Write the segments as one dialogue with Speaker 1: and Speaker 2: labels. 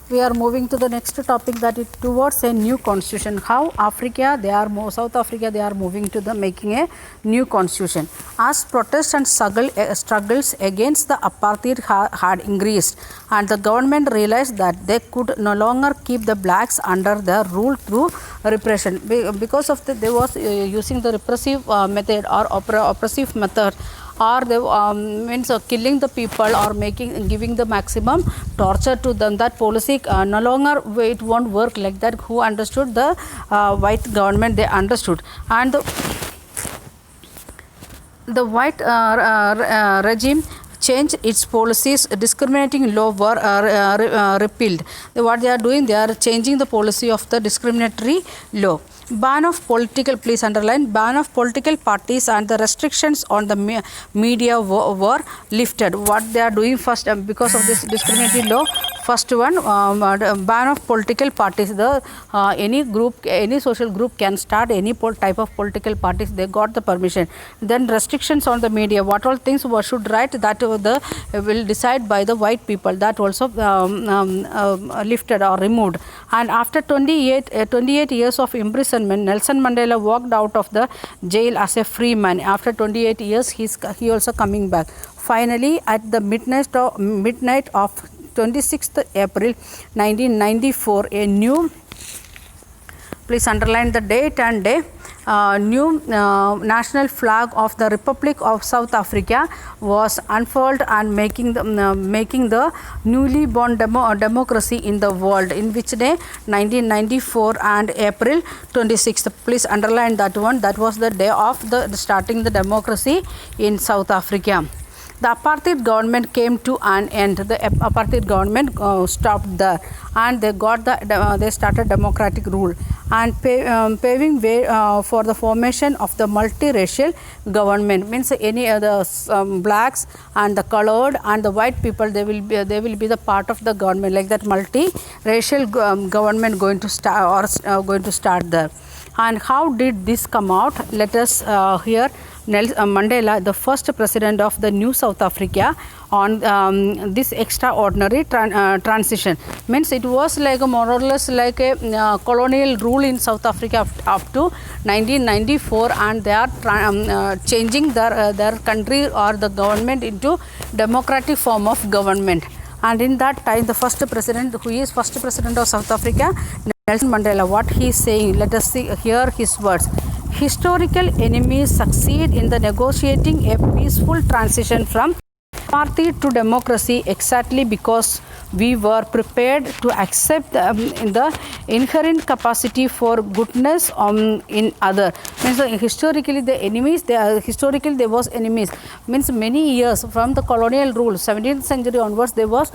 Speaker 1: we are moving to the next topic, that is towards a new constitution. How Africa, South Africa, they are moving to the making a new constitution. As protests and struggles against the apartheid had increased, and the government realized that they could no longer keep the blacks under their rule through repression. Because of they was using the repressive method or oppressive method, or they means killing the people or giving the maximum torture to them. That policy no longer, it won't work like that. Who understood? The white government, they understood. And the white regime changed its policies. Discriminating law were repealed. What they are doing, they are changing the policy of the discriminatory law. Ban of political, please underline, ban of political parties and the restrictions on the media were lifted. What they are doing first, because of this discriminatory law, first one, ban of political parties. The any group, any social group can start any type of political parties. They got the permission. Then restrictions on the media. What all things should write, that will decide by the white people. That also lifted or removed. And after 28 years of imprisonment, Nelson Mandela walked out of the jail as a free man. After 28 years, he also coming back. Finally, at the midnight of 26th April 1994, a new, please underline the date and day, new national flag of the Republic of South Africa was unfurled, and making the newly born democracy in the world. In which day? 1994 and April 26th. Please underline that one. That was the day of the starting the democracy in South Africa. The apartheid government came to an end. The apartheid government stopped there, and they started democratic rule, and paving way for the formation of the multiracial government. Means any other blacks and the colored and the white people, they will be the part of the government, like that multiracial government going to start there. And how did this come out? Let us hear Nelson Mandela, the first president of the new South Africa, on this extraordinary transition. Means it was like a more or less like a colonial rule in South Africa up to 1994, and they are changing their country or the government into democratic form of government. And in that time, the first president, who is first president of South Africa, Nelson Mandela, what he is saying, let us hear his words. Historical enemies succeed in the negotiating a peaceful transition from apartheid to democracy exactly because we were prepared to accept the inherent capacity for goodness in other. Means historically the enemies, historically there was enemies. Means many years from the colonial rule, 17th century onwards, there was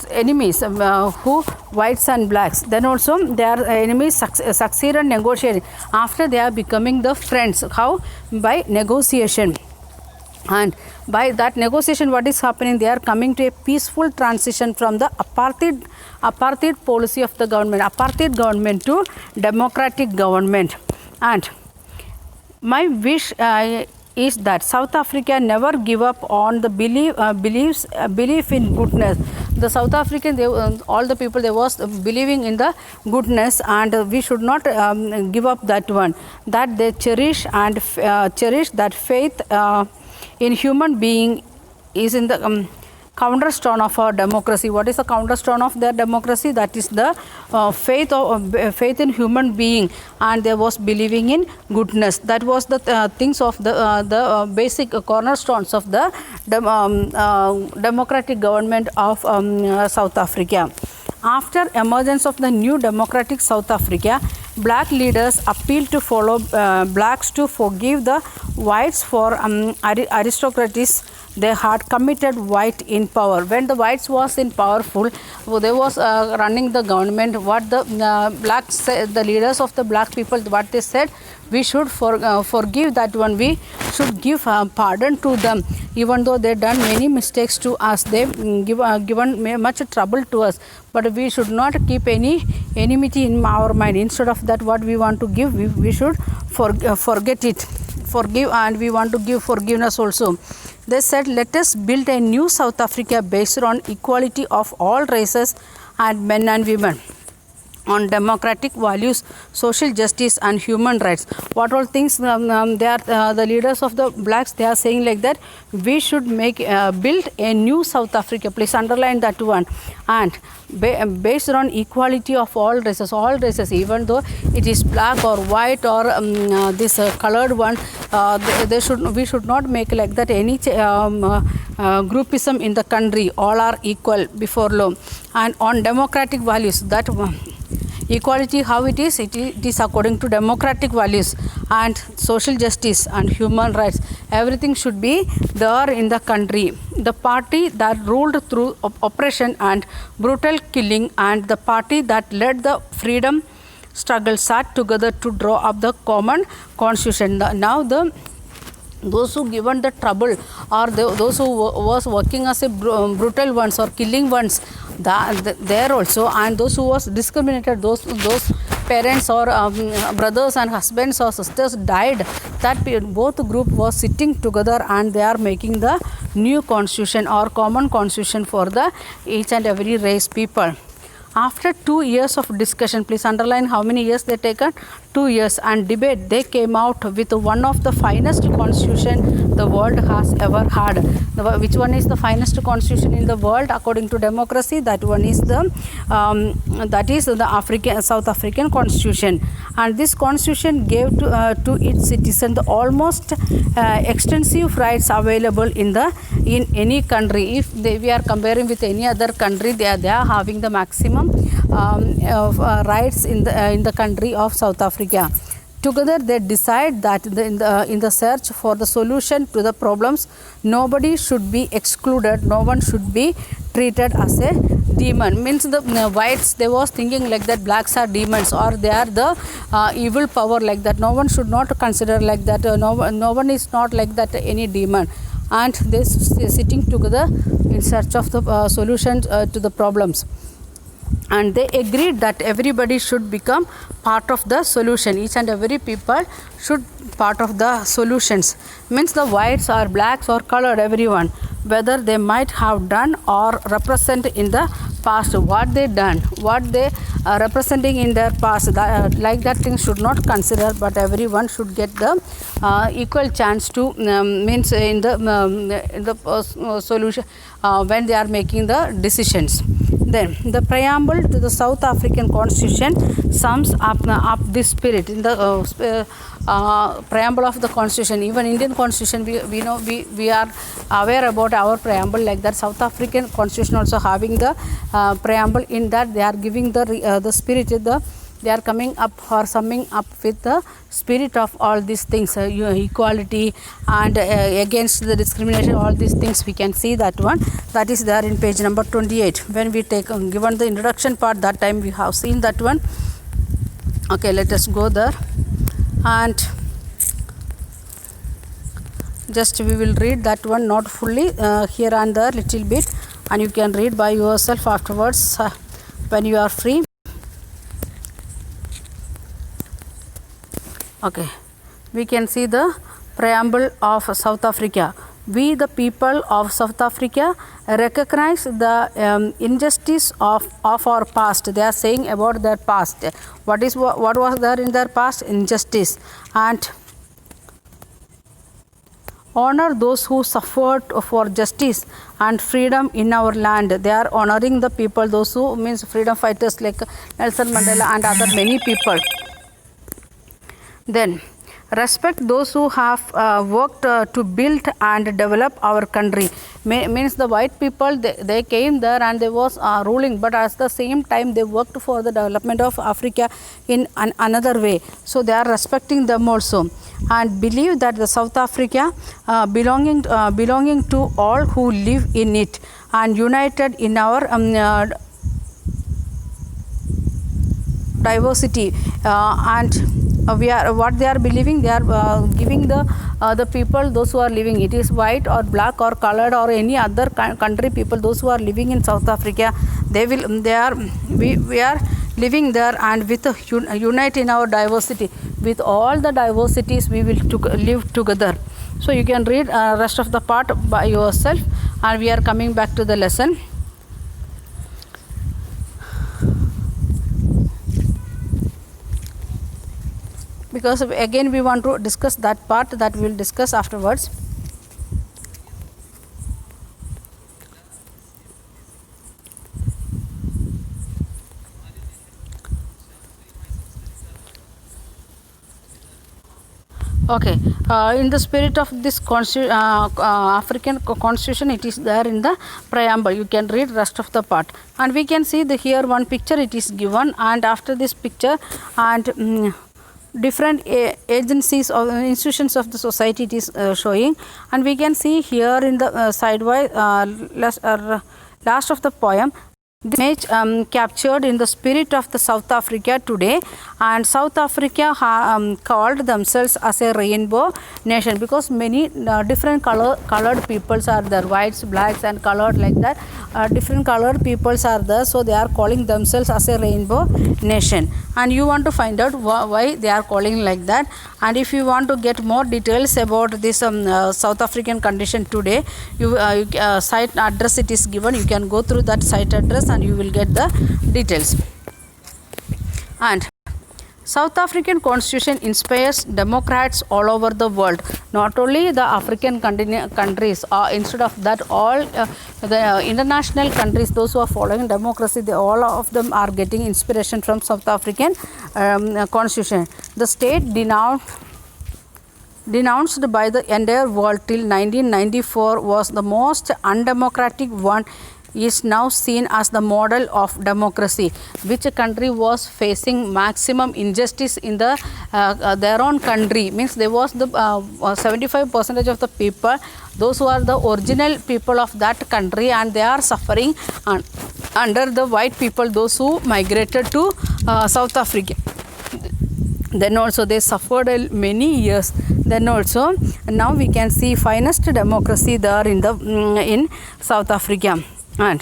Speaker 1: enemies who whites and blacks. Then also their enemies succeeded negotiating. After they are becoming the friends. How? By negotiation. And by that negotiation, what is happening? They are coming to a peaceful transition from the apartheid policy of the government, apartheid government to democratic government. And my wish is that South Africa never give up on the belief in goodness. The South African, all the people, they was believing in the goodness, and we should not give up that one. That they cherish that faith in human being is in the cornerstone of our democracy. What is the cornerstone of their democracy? That is the faith in human being, and they was believing in goodness. That was the things of the basic cornerstones of the democratic government of South Africa. After emergence of the new democratic South Africa, black leaders appealed to follow blacks to forgive the whites for aristocracies they had committed white in power. When the whites was in powerful, they was running the government. What the blacks said, the leaders of the black people, what they said, we should forgive that one. We should give pardon to them, even though they done many mistakes to us. They given much trouble to us, but we should not keep any enmity in our mind. Instead of that, what we want to give, we should forget it, forgive, and we want to give forgiveness also. They said, let us build a new South Africa based on equality of all races and men and women, on democratic values, social justice and human rights. What all things they are the leaders of the blacks, they are saying like that we should build a new South Africa. Please underline that one. And based on equality of all races, even though it is black or white or this colored one, we should not make like that any groupism in the country. All are equal before law. And on democratic values, that equality, how it is according to democratic values and social justice and human rights. Everything should be there in the country. The party that ruled through oppression and brutal killing and the party that led the freedom struggle sat together to draw up the common constitution. Now those who given the trouble or those who was working as a brutal ones or killing ones, there also, and those who was discriminated, those parents or brothers and husbands or sisters died, that both group was sitting together and they are making the new constitution or common constitution for the each and every race people. After 2 years of discussion, please underline how many years they taken, 2 years, and debate, they came out with one of the finest constitution the world has ever had. Which one is the finest constitution in the world according to democracy? That one is the South African constitution. And this constitution gave to its citizens the almost extensive rights available in any country. If we are comparing with any other country, they are having the maximum rights in the country of South Africa. Together they decide that in the search for the solution to the problems, nobody should be excluded, no one should be treated as a demon. Means the whites, they was thinking like that blacks are demons or they are the evil power, like that. No one should not consider like that. No one is not like that any demon. And they sitting together in search of the solution to the problems. And they agreed that everybody should become part of the solution. Each and every people should part of the solutions. Means the whites or blacks or colored, everyone, whether they might have done or represent in the past, what they done, what they are representing in their past, like that thing should not consider, but everyone should get the equal chance to means in the solution when they are making the decisions. Then the preamble to the South African Constitution sums up this spirit. In the preamble of the Constitution, even Indian Constitution, we know we are aware about our preamble, like that. South African Constitution also having the preamble. In that they are giving the spirit, they are coming up or summing up with the spirit of all these things, equality and against the discrimination, all these things we can see that one. That is there in page number 28. When we take given the introduction part, that time we have seen that one. Okay, let us go there and just we will read that one, not fully, here and there little bit, and you can read by yourself afterwards when you are free. Okay, we can see the preamble of South Africa. We, the people of South Africa, recognize the injustice of our past. They are saying about their past. What was there in their past? Injustice. And honor those who suffered for justice and freedom in our land. They are honoring the people, those who means freedom fighters like Nelson Mandela and other many people. Then respect those who have worked to build and develop our country. Means the white people, they came there and they was ruling, but at the same time they worked for the development of Africa in another way. So they are respecting them also, and believe that the South Africa belonging to all who live in it and united in our diversity. And we are what they are believing, they are giving the people, those who are living, it is white or black or colored or any other country people, those who are living in South Africa, we are living there, and with unite in our diversity. With all the diversities we will live together. So you can read rest of the part by yourself, and we are coming back to the lesson. Because again we want to discuss that part, that we will discuss afterwards. Okay, in the spirit of this African constitution, it is there in the preamble. You can read rest of the part, and we can see the here one picture it is given, and after this picture and different agencies or institutions of the society it is showing, and we can see here in the sidewise last of the poem. The image captured in the spirit of the South Africa today, and South Africa called themselves as a rainbow nation, because many different colored peoples are there, whites, blacks and colored, like that different colored peoples are there, so they are calling themselves as a rainbow nation. And you want to find out why they are calling like that, and if you want to get more details about this South African condition today, you site address it is given, you can go through that site address and you will get the details. And South African constitution inspires democrats all over the world, not only the African countries, instead of that all the international countries, those who are following democracy, they all of them are getting inspiration from South African constitution. The state denounced by the entire world till 1994 was the most undemocratic one, is now seen as the model of democracy. Which country was facing maximum injustice in the their own country, means there was the 75% of the people, those who are the original people of that country, and they are suffering under the white people, those who migrated to South Africa. Then also they suffered many years. Then also now we can see finest democracy there in the in South Africa. And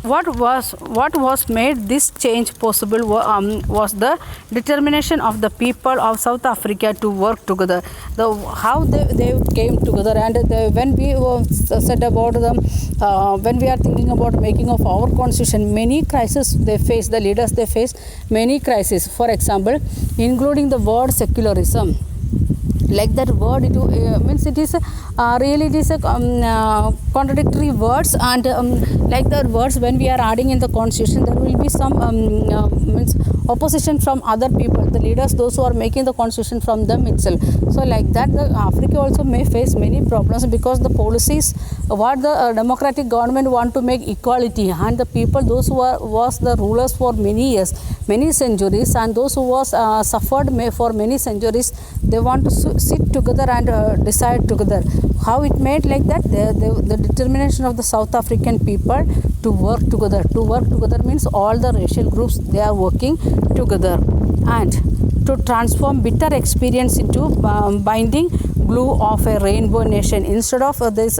Speaker 1: what was made this change possible was the determination of the people of South Africa to work together. How they came together, and when we said about them, when we are thinking about making of our constitution, many crises they face, the leaders they face many crises. For example, including the word secularism. Like that word, it means it is really it is a contradictory words, and like the words when we are adding in the constitution, there will be some means opposition from other people, the leaders, those who are making the constitution from them itself. So like that, the Africa also may face many problems, because the policies what the democratic government want to make equality, and the people, those who was the rulers for many years, many centuries, and those who was suffered for many centuries, they want to sit together and decide together. How it made like that? The determination of the South African people to work together. To work together means all the racial groups, they are working together, and to transform bitter experience into binding glue of a rainbow nation. Instead of this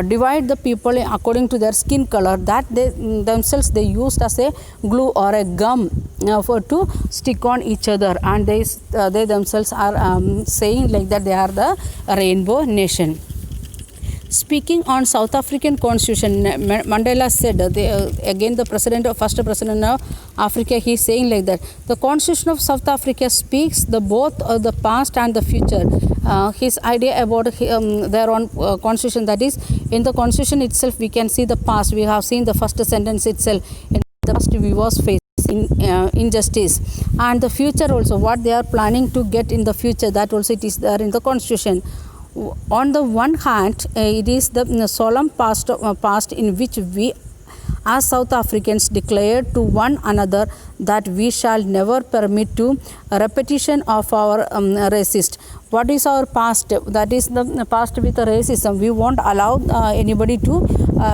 Speaker 1: divide the people according to their skin color, that they themselves they used as a glue or a gum for to stick on each other, and they themselves are saying like that they are the rainbow nation. Speaking on South African constitution, Mandela said, again the first president of Africa, he is saying like that, the constitution of South Africa speaks the both the past and the future. His idea about their own constitution, that is, in the constitution itself we can see the past, we have seen the first sentence itself, in the past we was facing injustice, and the future also, what they are planning to get in the future, that also it is there in the constitution. On the one hand, it is the solemn past in which we as South Africans declared to one another that we shall never permit to a repetition of our racist. What is our past? That is the past with the racism. We won't allow anybody to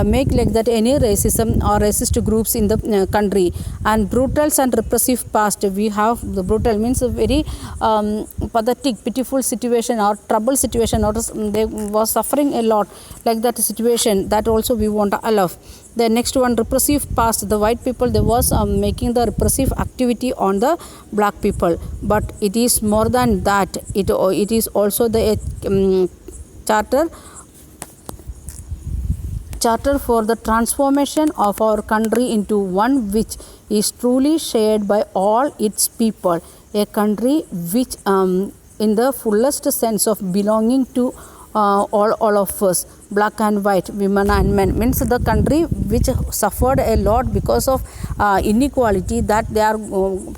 Speaker 1: make like that any racism or racist groups in the country. And brutal and repressive past, we have the brutal means a very pathetic, pitiful situation or trouble situation, or they was suffering a lot, like that situation, that also we won't allow. The next one, repressive past, the white people, they was making the repressive activity on the black people, but it is more than that. It is also the charter for the transformation of our country into one which is truly shared by all its people, a country which in the fullest sense of belonging to all of us, black and white, women and men, means the country which suffered a lot because of inequality, that they are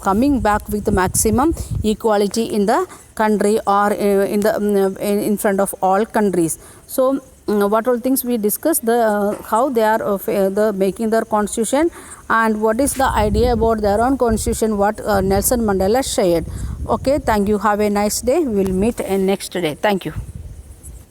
Speaker 1: coming back with maximum equality in the country, or in front of all countries. So what all things we discussed, the how they are the making their constitution, and what is the idea about their own constitution, what Nelson Mandela shared. Okay, thank you, have a nice day, we will meet next day. Thank you.